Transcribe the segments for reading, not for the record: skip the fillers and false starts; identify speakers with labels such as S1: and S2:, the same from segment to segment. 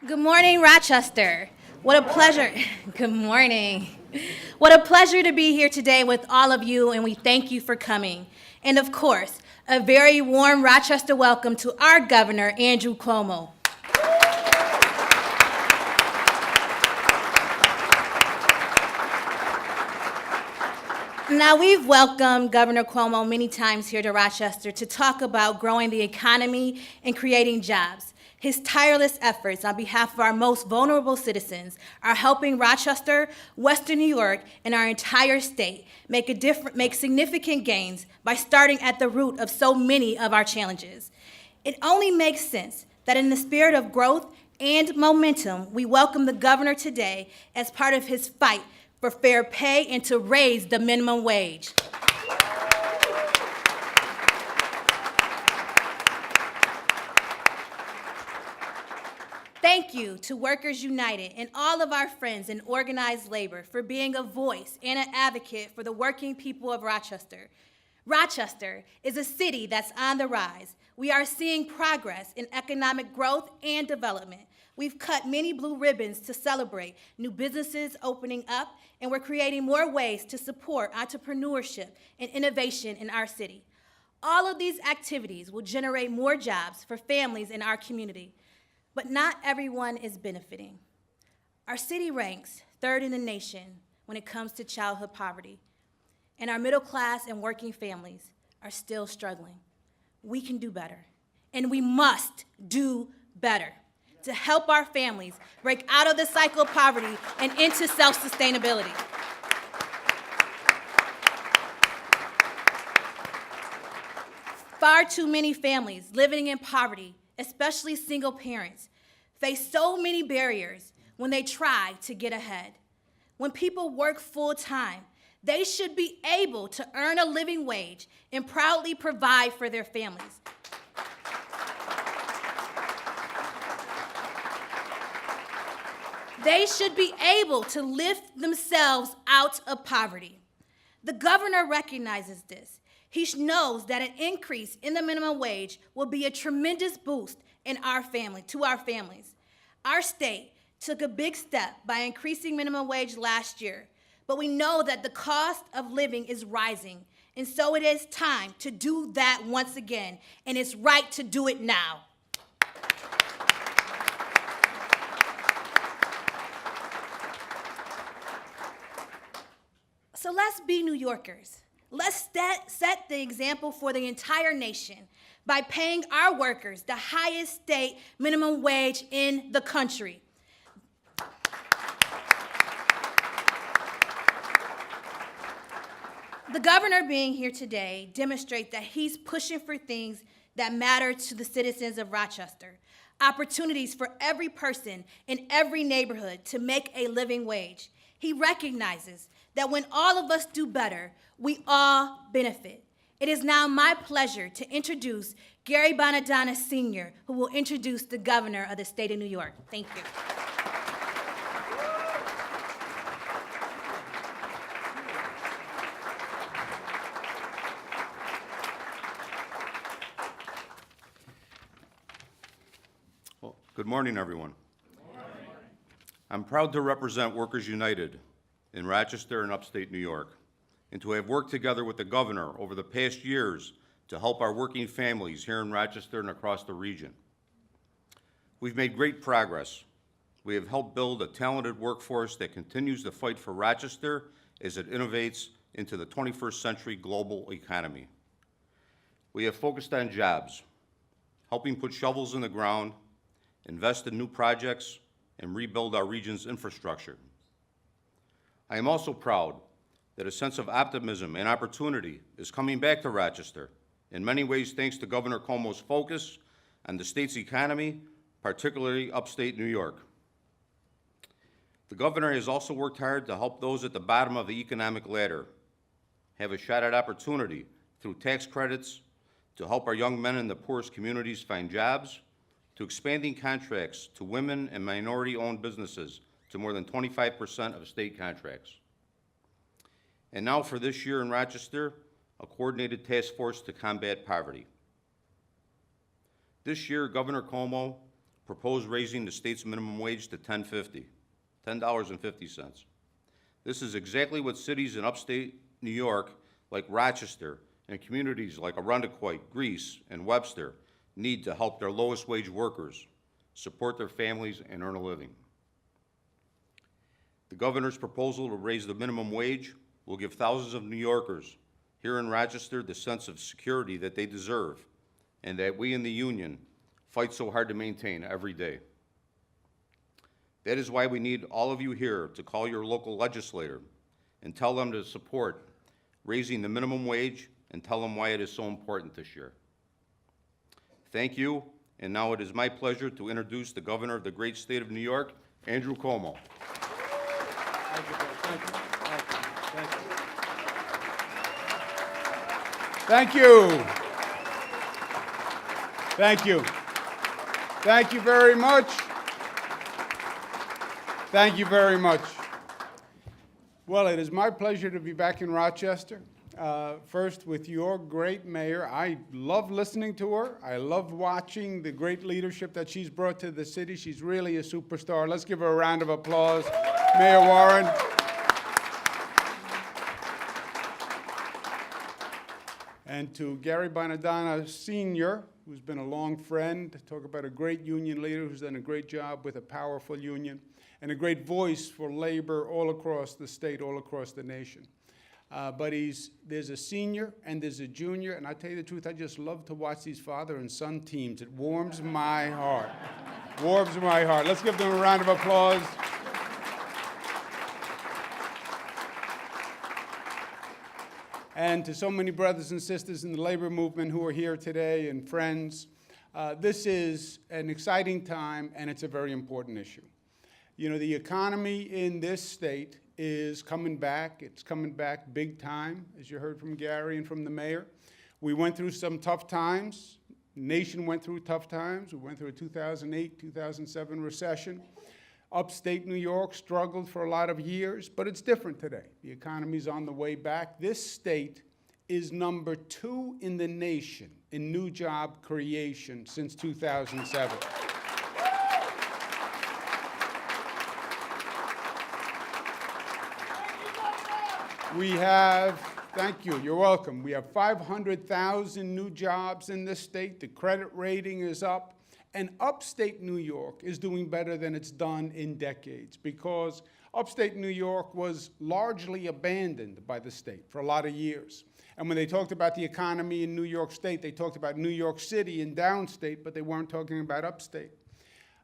S1: Good morning, Rochester. What a pleasure. Good morning. What a pleasure to be here today with all of you, and we thank you for coming. And of course, a very warm Rochester welcome to our governor, Andrew Cuomo. Now, we've welcomed Governor Cuomo many times here to Rochester to talk about growing the economy and creating jobs. His tireless efforts on behalf of our most vulnerable citizens are helping Rochester, Western New York, and our entire state make significant gains by starting at the root of so many of our challenges. It only makes sense that in the spirit of growth and momentum, we welcome the governor today as part of his fight for fair pay and to raise the minimum wage. Thank you to Workers United and all of our friends in organized labor for being a voice and an advocate for the working people of Rochester. Rochester is a city that's on the rise. We are seeing progress in economic growth and development. We've cut many blue ribbons to celebrate new businesses opening up, and we're creating more ways to support entrepreneurship and innovation in our city. All of these activities will generate more jobs for families in our community. But not everyone is benefiting. Our city ranks third in the nation when it comes to childhood poverty, and our middle class and working families are still struggling. We can do better, and we must do better to help our families break out of the cycle of poverty and into self-sustainability. Far too many families living in poverty, especially single parents, face so many barriers when they try to get ahead. When people work full-time, they should be able to earn a living wage and proudly provide for their families. They should be able to lift themselves out of poverty. The governor recognizes this. He knows that an increase in the minimum wage will be a tremendous boost to our families. Our state took a big step by increasing minimum wage last year, but we know that the cost of living is rising, and so it is time to do that once again, and it's right to do it now. So let's be New Yorkers. Let's set the example for the entire nation by paying our workers the highest state minimum wage in the country. The governor being here today demonstrates that he's pushing for things that matter to the citizens of Rochester. Opportunities for every person in every neighborhood to make a living wage. He recognizes that when all of us do better, we all benefit. It is now my pleasure to introduce Gary Bonadonna Sr., who will introduce the governor of the state of New York. Thank you.
S2: Well, good morning, everyone. Good morning. I'm proud to represent Workers United in Rochester and upstate New York, and to have worked together with the governor over the past years to help our working families here in Rochester and across the region. We've made great progress. We have helped build a talented workforce that continues to fight for Rochester as it innovates into the 21st century global economy. We have focused on jobs, helping put shovels in the ground, invest in new projects, and rebuild our region's infrastructure. I am also proud that a sense of optimism and opportunity is coming back to Rochester, in many ways thanks to Governor Cuomo's focus on the state's economy, particularly upstate New York. The governor has also worked hard to help those at the bottom of the economic ladder have a shot at opportunity through tax credits, to help our young men in the poorest communities find jobs, to expanding contracts to women and minority-owned businesses to more than 25% of state contracts. And now for this year in Rochester, a coordinated task force to combat poverty. This year, Governor Cuomo propose raising the state's minimum wage to $10.50. This is exactly what cities in upstate New York, like Rochester, and communities like Arundequoit, Greece, and Webster need to help their lowest wage workers support their families and earn a living. The governor's proposal to raise the minimum wage will give thousands of New Yorkers here in Rochester the sense of security that they deserve and that we in the union fight so hard to maintain every day. That is why we need all of you here to call your local legislator and tell them to support raising the minimum wage and tell them why it is so important this year. Thank you, and now it is my pleasure to introduce the governor of the great state of New York, Andrew Cuomo.
S3: Thank you, Bill. Thank you. Thank you. Thank you. Thank you very much. Thank you very much. Well, it is my pleasure to be back in Rochester. First, with your great mayor. I love listening to her. I love watching the great leadership that she's brought to the city. She's really a superstar. Let's give her a round of applause, Mayor Warren. And to Gary Bonadonna Sr., who's been a long friend, talk about a great union leader who's done a great job with a powerful union, and a great voice for labor all across the state, all across the nation. But there's a senior and there's a junior, and I tell you the truth, I just love to watch these father and son teams. It warms my heart. Warms my heart. Let's give them a round of applause. And to so many brothers and sisters in the labor movement who are here today and friends, this is an exciting time and it's a very important issue. You know, the economy in this state is coming back. It's coming back big time, as you heard from Gary and from the mayor. We went through some tough times. The nation went through tough times. We went through a 2008, 2007 recession. Upstate New York struggled for a lot of years, but it's different today. The economy's on the way back. This state is number 2 in the nation in new job creation since 2007. We have, thank you, you're welcome. We have 500,000 new jobs in this state. The credit rating is up. And upstate New York is doing better than it's done in decades because upstate New York was largely abandoned by the state for a lot of years. And when they talked about the economy in New York State, they talked about New York City and downstate, but they weren't talking about upstate.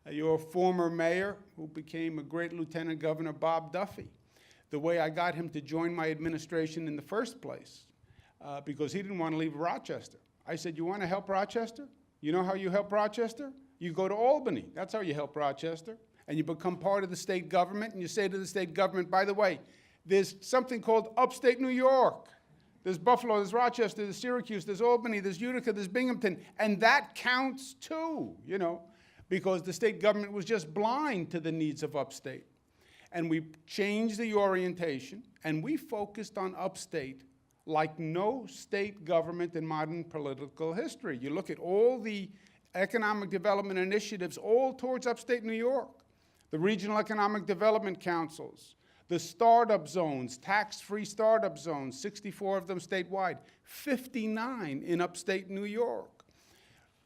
S3: Your former mayor, who became a great lieutenant governor, Bob Duffy, the way I got him to join my administration in the first place, because he didn't want to leave Rochester. I said, you want to help Rochester? You know how you help Rochester? You go to Albany. That's how you help Rochester. And you become part of the state government, and you say to the state government, by the way, there's something called upstate New York. There's Buffalo, there's Rochester, there's Syracuse, there's Albany, there's Utica, there's Binghamton, and that counts too, you know, because the state government was just blind to the needs of upstate. And we changed the orientation, and we focused on upstate like no state government in modern political history. You look at all the economic development initiatives all towards upstate New York, the regional economic development councils, the startup zones, tax-free startup zones, 64 of them statewide, 59 in upstate New York.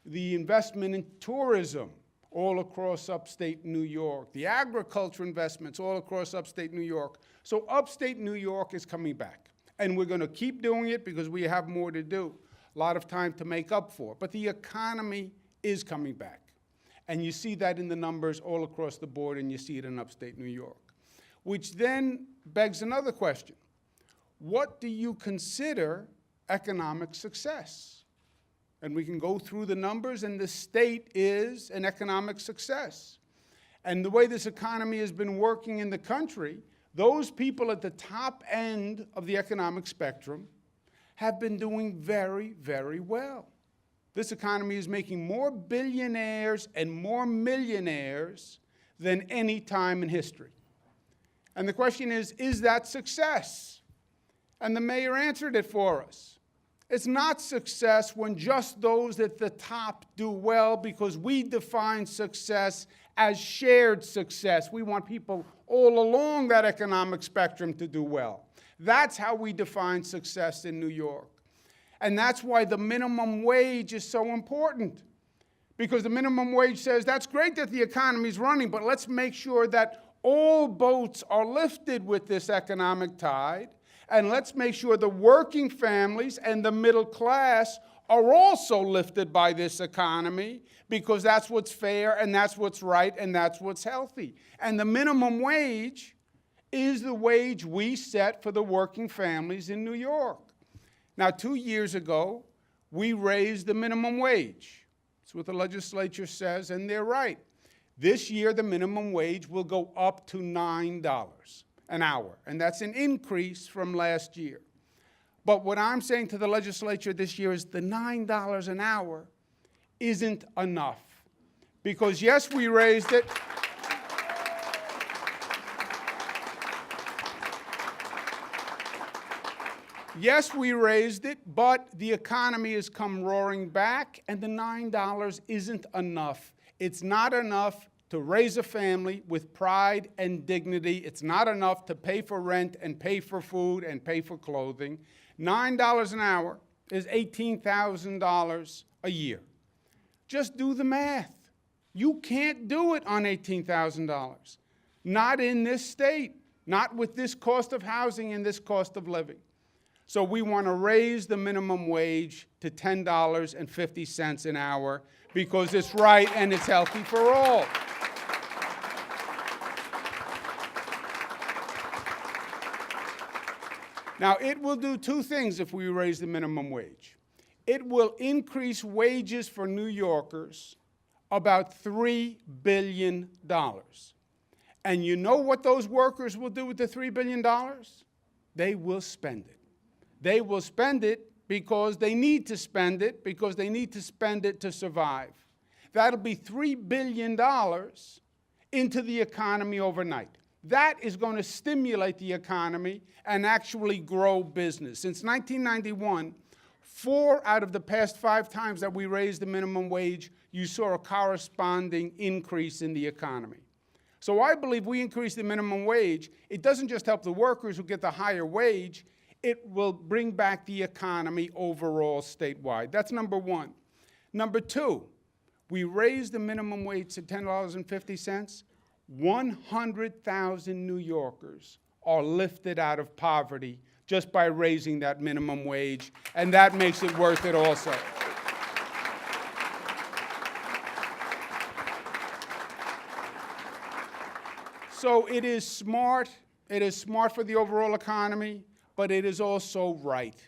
S3: The investment in tourism all across upstate New York, the agriculture investments all across upstate New York. So upstate New York is coming back. And we're going to keep doing it because we have more to do, a lot of time to make up for. But the economy is coming back. And you see that in the numbers all across the board, and you see it in upstate New York. Which then begs another question. What do you consider economic success? And we can go through the numbers, and the state is an economic success. And the way this economy has been working in the country, those people at the top end of the economic spectrum have been doing very, very well. This economy is making more billionaires and more millionaires than any time in history. And the question is that success? And the mayor answered it for us. It's not success when just those at the top do well, because we define success as shared success. We want people all along that economic spectrum to do well. That's how we define success in New York. And that's why the minimum wage is so important. Because the minimum wage says, that's great that the economy's running, but let's make sure that all boats are lifted with this economic tide. And let's make sure the working families and the middle class are also lifted by this economy, because that's what's fair and that's what's right and that's what's healthy. And the minimum wage is the wage we set for the working families in New York. Now, 2 years ago, we raised the minimum wage. That's what the legislature says, and they're right. This year, the minimum wage will go up to $9 an hour, and that's an increase from last year. But what I'm saying to the legislature this year is the $9 an hour isn't enough. Because yes, we raised it. Yes, we raised it, but the economy has come roaring back, and the $9 isn't enough. It's not enough to raise a family with pride and dignity. It's not enough to pay for rent and pay for food and pay for clothing. $9 an hour is $18,000 a year. Just do the math. You can't do it on $18,000. Not in this state, not with this cost of housing and this cost of living. So we want to raise the minimum wage to $10.50 an hour, because it's right and it's healthy for all. Now, it will do two things if we raise the minimum wage. It will increase wages for New Yorkers about $3 billion. And you know what those workers will do with the $3 billion? They will spend it. They will spend it because they need to spend it, because they need to spend it to survive. That'll be $3 billion into the economy overnight. That is going to stimulate the economy and actually grow business. Since 1991, 4 out of the past 5 times that we raised the minimum wage, you saw a corresponding increase in the economy. So I believe we increase the minimum wage. It doesn't just help the workers who get the higher wage. It will bring back the economy overall statewide. That's number one. Number two, we raised the minimum wage to $10.50. 100,000 New Yorkers are lifted out of poverty just by raising that minimum wage, and that makes it worth it also. So it is smart for the overall economy, but it is also right,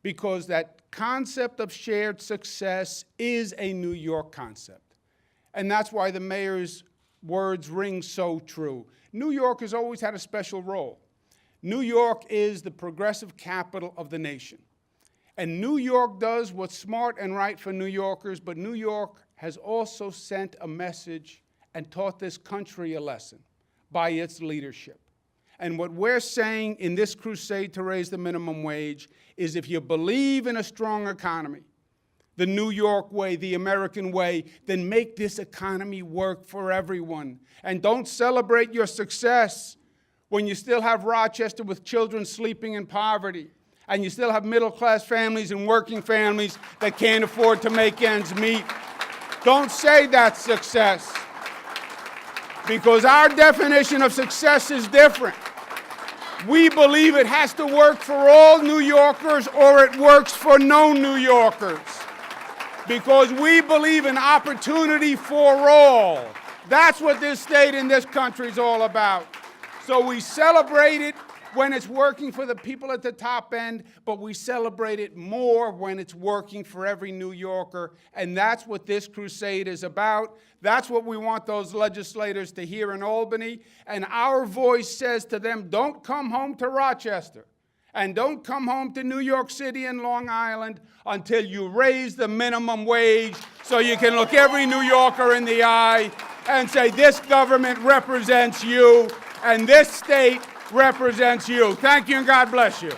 S3: because that concept of shared success is a New York concept. And that's why the mayor's words ring so true. New York has always had a special role. New York is the progressive capital of the nation. And New York does what's smart and right for New Yorkers, but New York has also sent a message and taught this country a lesson by its leadership. And what we're saying in this crusade to raise the minimum wage is, if you believe in a strong economy, the New York way, the American way, then make this economy work for everyone. And don't celebrate your success when you still have Rochester with children sleeping in poverty, and you still have middle-class families and working families that can't afford to make ends meet. Don't say that's success, because our definition of success is different. We believe it has to work for all New Yorkers, or it works for no New Yorkers. Because we believe in opportunity for all. That's what this state and this country is all about. So we celebrate it when it's working for the people at the top end, but we celebrate it more when it's working for every New Yorker. And that's what this crusade is about. That's what we want those legislators to hear in Albany. And our voice says to them, don't come home to Rochester, and don't come home to New York City and Long Island until you raise the minimum wage, so you can look every New Yorker in the eye and say, this government represents you, and this state represents you. Thank you, and God bless you.